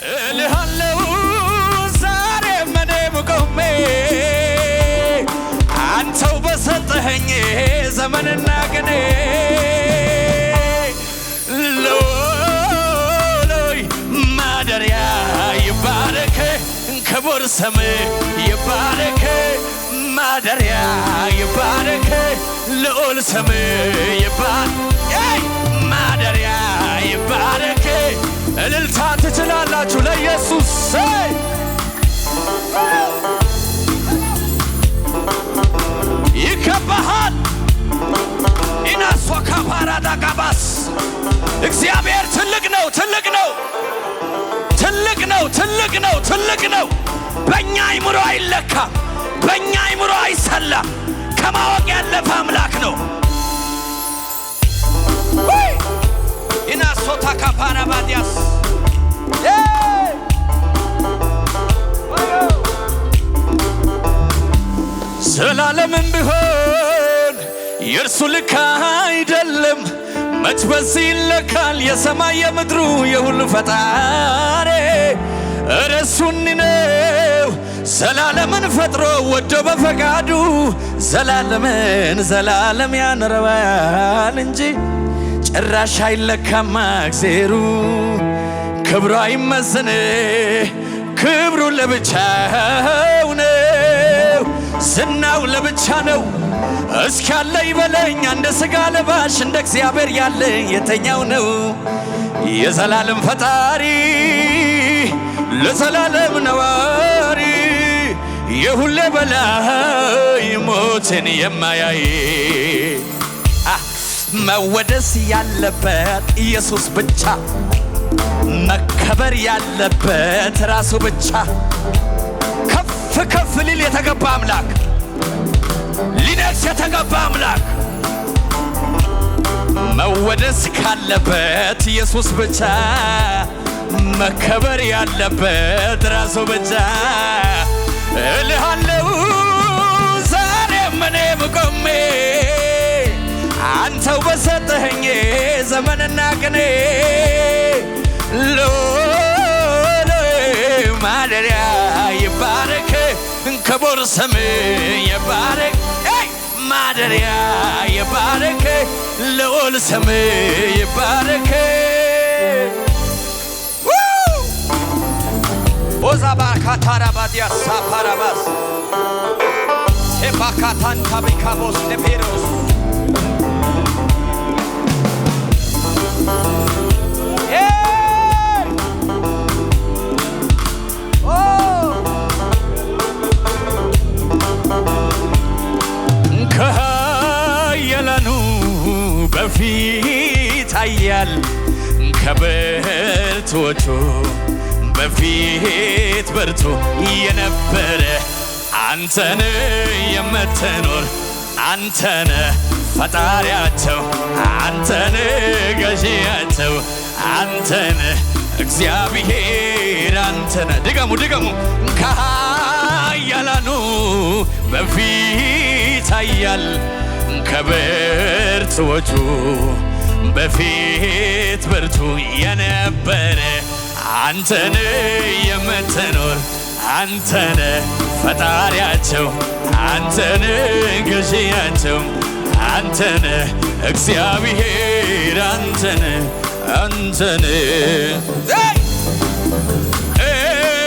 እልሃለሁ ዛሬ እኔም ቆሜ አንተው በሰጠኸኝ ዘመንና ቀኔ ሎሎይ ማደሪያ ይባረክ ክቡር ስምህ ይባረክ ማደሪያ ይባረክ ልዑል ስምህ ይባረክ ማደሪያ ይባረክ። እልልታ ትችላላችሁ ለኢየሱስ ይከበሃል። ኢናሷ ካፓራዳ ጋባስ እግዚአብሔር ትልቅ ነው፣ ትልቅ ነው፣ ትልቅ ነው፣ ትልቅ ነው፣ ትልቅ ነው። በእኛ አይምሮ አይለካም፣ በእኛ አይምሮ አይሰላም። ከማወቅ ያለፈ አምላክ ነው። ኢናሶታ ካፓራባዲያስ ዘላለምም ቢሆን የእርሱ ልክ አይደለም። መች በዚህ ይለካል የሰማይ የምድሩ የሁሉ ፈጣሪ እርሱን ነው። ዘላለምን ፈጥሮ ወዶ በፈቃዱ ዘላለምን ዘላለም ያኖረዋል እንጂ ጭራሽ አይለካም እግዜሩ። ክብሩ አይመዘን ክብሩ ለብቻው ነው፣ ዝናው ለብቻ ነው። እስኪ ያለ ይበለኝ እንደ ሥጋ ለባሽ እንደ እግዚአብሔር ያለ የተኛው ነው። የዘላለም ፈጣሪ ለዘላለም ነዋሪ የሁሌ በላይ ሞትን የማያይ መወደስ ያለበት ኢየሱስ ብቻ፣ መከበር ያለበት ራሱ ብቻ፣ ከፍ ከፍ ሊል የተገባ አምላክ፣ ሊነግስ የተገባ አምላክ። መወደስ ካለበት ኢየሱስ ብቻ፣ መከበር ያለበት ራሱ ብቻ። እልሃለሁ ዛሬም እኔም ቆሜ አንተው በሰጠኸኝ ዘመንና ቀኔ ሎሎይ ማደሪያ ይባረክ ክቡር ስምህ ይባረክ ማደሪያ ይባረክ ልዑል ስምህ ይባረክ። ኦዛባ ካታራባዲያ ሳፓራባስ ሴፓካታን ታብሪካቦስ ለፔሮስ ከኃያላኑ በፊት ኃያል ከብርቱዎቹ በፊት ብርቱ የነበረ አንተን የምትኖር አንተን ፈጣሪያቸው አንተን ገዢያቸው አንተን እግዚአብሔር አንተን። ድገሙ ድገሙ። ከኃያላኑ በፊት ኃያል ከብርቱዎቹ በፊት ብርቱ የነበረ አንተን የምትኖር አንተን ፈጣሪያቸው አንተን ገዢያቸው አንተን እግዚአብሔር አንተን አንተን።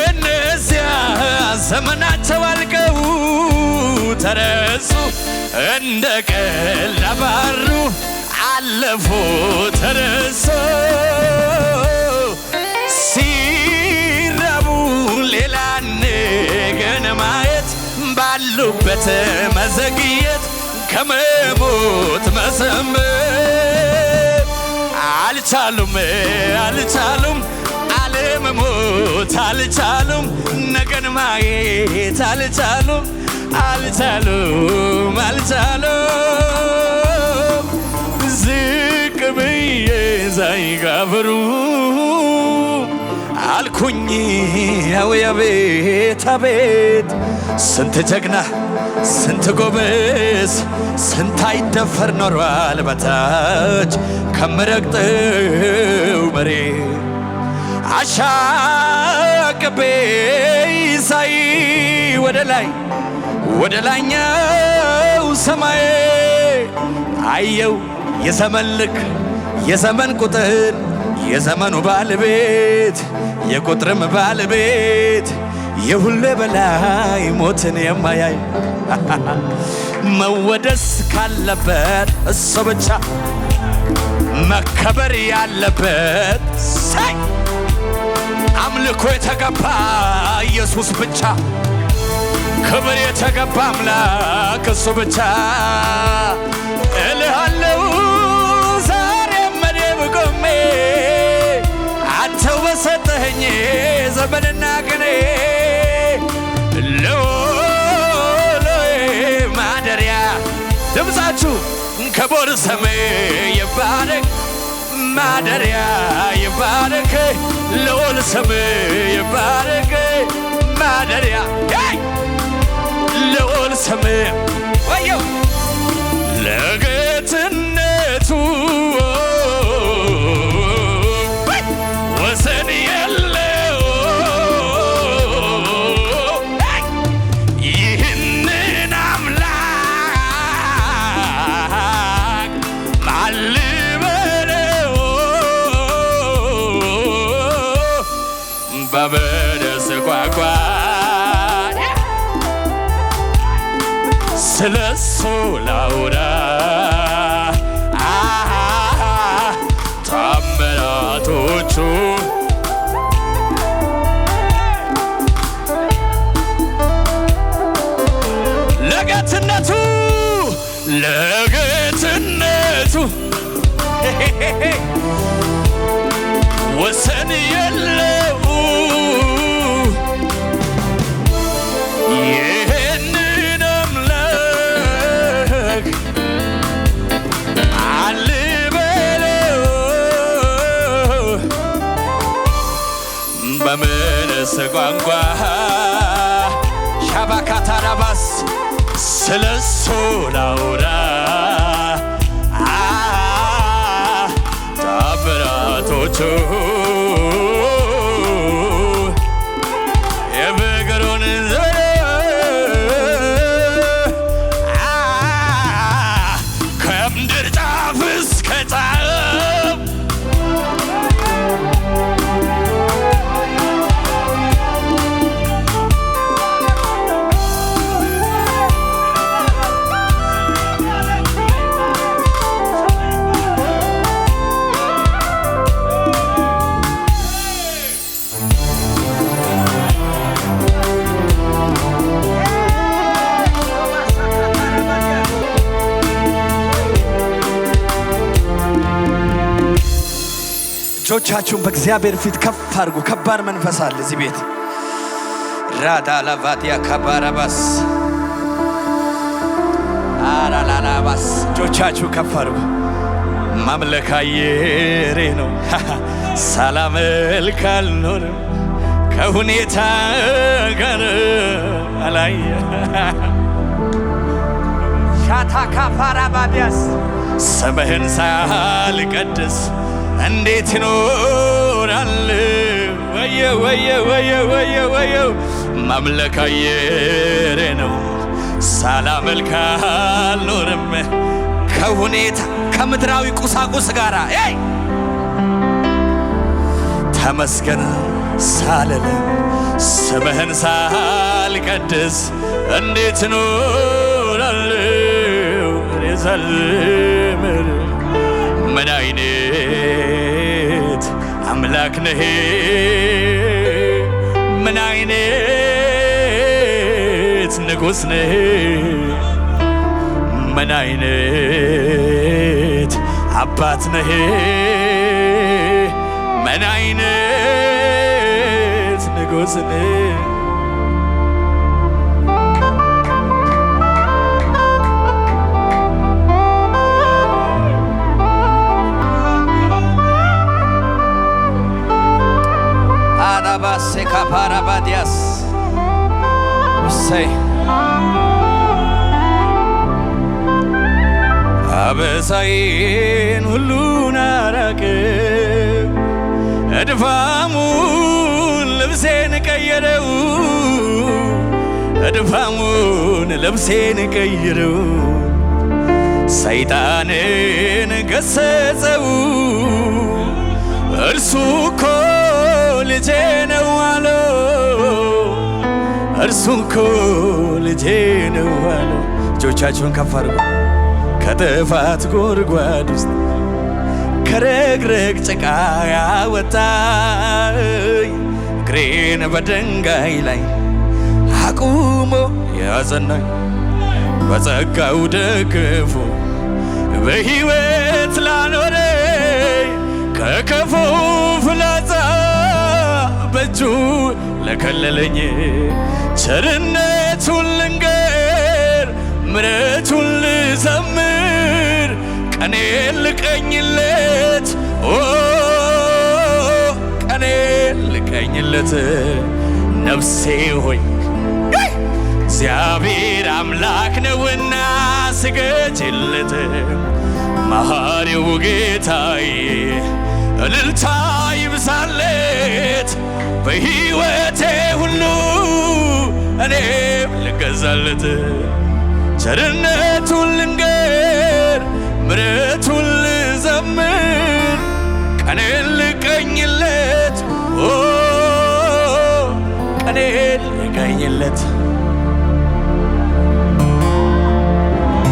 እነዚያ ዘመናቸው አልቀው ተረሱ እንደ ቀልድ አባሩ አለፉ ተረሱ ሲራቡ ሌላ ነገን ማየት ባሉበት መዘግየት ከመሞት መሰመር አልቻሉም አልቻሉም አለመሞት አልቻሉም ነገን ማየት አልቻሉም አልቻሉም አልቻሉም ዝቅ ብዬ ሳይጋብሩ አልኩኝ ያው አቤት አቤት ስንት ጀግና ስንት ጎበዝ ስንት አይደፈር ኖሯል በታች ከምረግጠው መሬት አሻ አቅቤ ሳይ ወደ ላይኛው ሰማይ አየው የዘመን ልክ የዘመን ቁጥር የዘመኑ ባለቤት የቁጥርም ባለቤት የሁሉ በላይ ሞትን የማያይ መወደስ ካለበት እሱ ብቻ መከበር ያለበት ሳይ አምልኮ የተገባ ኢየሱስ ብቻ ክብር የተገባ አምላክ እሱ ብቻ እልሃለሁ ዛሬም እኔ ብቆሜ አንተው በሰጠኸኝ ዘመንና ቀኔ ለወሎዬ ማደሪያ ድምፃችሁ ክቡር ስምህ ይባረክ ማደሪያ ይባረክ ልዑል ስምህ ይባረክ ማደሪያ ልዑል ስምህ ወየው ለጌትነቱ ወሰን የለው ይህንን አምላክ ማን ልበለው በበደስ ቋንቋ ስለሱ ላውራ ታምራቶቹ ለጌትነቱ ወሰን የለው ይህንን አምላክ አልበለው በምንስ ቋንቋ ሻባካታራባስ ስለሱ ላውራ ታምራቶቹ የፍቅሩን ከምድር ጫፍ እስከ ጫፍ እጆቻችሁን በእግዚአብሔር ፊት ከፍ አድርጉ። ከባድ መንፈስ አለ እዚህ ቤት። ራዳላቫዲያ ካባራባስ አራላላባስ እጆቻችሁ ከፍ አድርጉ። ማምለክ አየሬ ነው ሳላመልክ አልኖርም ከሁኔታ ጋር አላየ ሻታ ካባራባዲያስ ስምህን ሳልቀድስ እንዴት ይኖራል? ወየ ማምለክ አየሬ ነው ሳላመልክ አልኖርም ከሁኔታ ከምድራዊ ቁሳቁስ ጋር ተመስገን ሳልል ስምህን ሳልቀድስ እንዴት እኖራለሁ እኔ ሳልምር ምን አይነት አምላክ ነህ ምን አይነት ንጉሥ ነህ ምን አይነት አባት ነህ ምን አይነት ንጉሥ ነህ ካፓራባዲያስ ሰይ አበሳዬን ሁሉን አራቀ እድፋሙን ልብሴን ቀየረው እድፋሙን ልብሴን ቀየረው ሰይጣንን ገሰጸው እርሱ እኮ ልጄ ነው አለው እርሱ እኮ ልጄ ነው አለው። እጆቻችሁን ከፍ አድርጉ። ከጥፋት ጉድጓድ ውስጥ ከረግረግ ጭቃ ያወጣኝ እግሬን በድንጋይ ላይ አቁሞ ያጸናኝ በጸጋው ደግፎ በሕይወት ላኖረኝ ከክፉ ፍላጻ በእጁ ለከለለኝ ቸርነቱን ልንገር ምሕረቱን ልዘምር ቀኔን ልቀኝለት ቀኔን ልቀኝለት ነፍሴ ሆይ እግዚአብሔር አምላክ ነውና ስገጂለት መሐሪው ጌታዬ እልልታ ይብዛለት በሕይወቴ ሁሉ እኔም ልገዛለት ቸርነቱን ልንገር ምሕረቱን ልዘምር ቀኔን ልቀኝለት ቀኔን ልቀኝለት